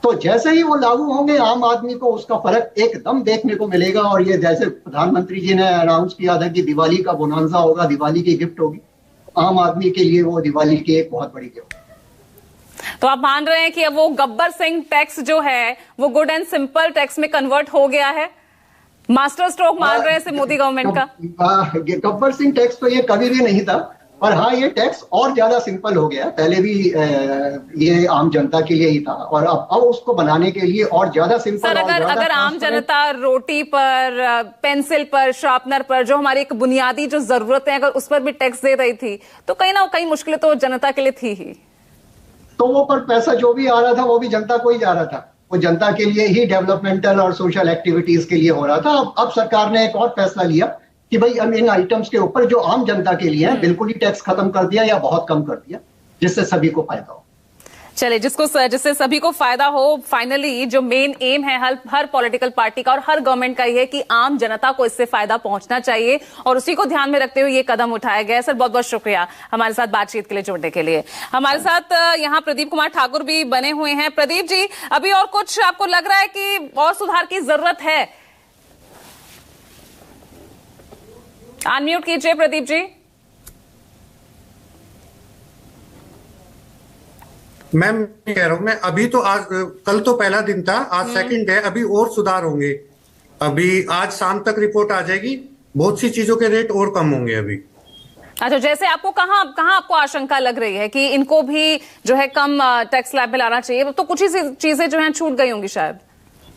तो जैसे ही वो लागू होंगे आम आदमी को उसका फर्क एकदम देखने को मिलेगा। और ये जैसे प्रधानमंत्री जी ने अनाउंस किया था कि दिवाली का बोनांजा होगा, दिवाली की गिफ्ट होगी, आम आदमी के लिए वो दिवाली की एक बहुत बड़ी गिफ्ट। तो आप मान रहे हैं कि अब वो गब्बर सिंह टैक्स जो है वो गुड एंड सिंपल टैक्स में कन्वर्ट हो गया है? मास्टर स्ट्रोक मान रहे हैं इसे मोदी गवर्नमेंट का? गब्बर सिंह टैक्स तो ये कभी भी नहीं था, पर हाँ ये टैक्स और ज्यादा सिंपल हो गया। पहले भी ये आम जनता के लिए ही था और अब उसको बनाने के लिए और ज्यादा सिंपल। सर अगर आम जनता रोटी पर, पेंसिल पर, शार्पनर पर, जो हमारी एक बुनियादी जो जरूरत है, अगर उस पर भी टैक्स दे रही थी तो कहीं ना कहीं मुश्किलें तो जनता के लिए थी ही। तो वो पर पैसा जो भी आ रहा था वो भी जनता को ही जा रहा था, वो जनता के लिए ही डेवलपमेंटल और सोशल एक्टिविटीज के लिए हो रहा था। अब सरकार ने एक और फैसला लिया कि भाई हम इन आइटम्स के ऊपर जो आम जनता के लिए है बिल्कुल ही टैक्स खत्म कर दिया या बहुत कम कर दिया, जिससे सभी को फायदा हो। चले जिससे सभी को फायदा हो। फाइनली जो मेन एम है हर पॉलिटिकल पार्टी का और हर गवर्नमेंट का ये है कि आम जनता को इससे फायदा पहुंचना चाहिए और उसी को ध्यान में रखते हुए ये कदम उठाया गया है। सर बहुत बहुत शुक्रिया हमारे साथ बातचीत के लिए जुड़ने के लिए। हमारे साथ यहाँ प्रदीप कुमार ठाकुर भी बने हुए हैं। प्रदीप जी, अभी और कुछ आपको लग रहा है कि और सुधार की जरूरत है? अनम्यूट कीजिए प्रदीप जी। मैम कह रहा हूं मैं, अभी तो आज कल तो पहला दिन था, आज सेकंड है, अभी और सुधार होंगे। अभी आज शाम तक रिपोर्ट आ जाएगी, बहुत सी चीजों के रेट और कम होंगे अभी। अच्छा, जैसे आपको कहाँ आपको आशंका लग रही है कि इनको भी जो है कम टैक्स स्लैब में लाना चाहिए? तो कुछ ही चीजें जो है छूट गई होंगी शायद।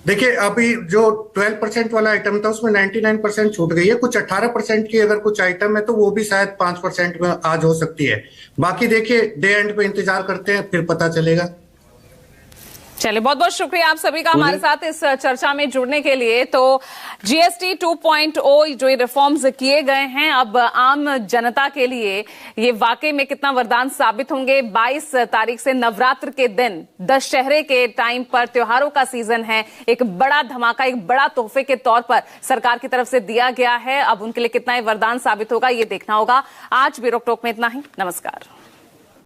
देखिए अभी जो 12% वाला आइटम था उसमें 99% छूट गई है। कुछ 18% की अगर कुछ आइटम है तो वो भी शायद 5% में आज हो सकती है। बाकी देखिए डे एंड पे इंतजार करते हैं, फिर पता चलेगा। चलिए बहुत बहुत शुक्रिया आप सभी का हमारे साथ इस चर्चा में जुड़ने के लिए। तो जीएसटी 2.0 जो ये रिफॉर्म्स किए गए हैं अब आम जनता के लिए ये वाकई में कितना वरदान साबित होंगे। 22 तारीख से नवरात्र के दिन, दशहरे के टाइम पर, त्योहारों का सीजन है, एक बड़ा धमाका, एक बड़ा तोहफे के तौर पर सरकार की तरफ से दिया गया है। अब उनके लिए कितना ये वरदान साबित होगा ये देखना होगा। आज ब्यूरो टॉक में इतना ही। नमस्कार।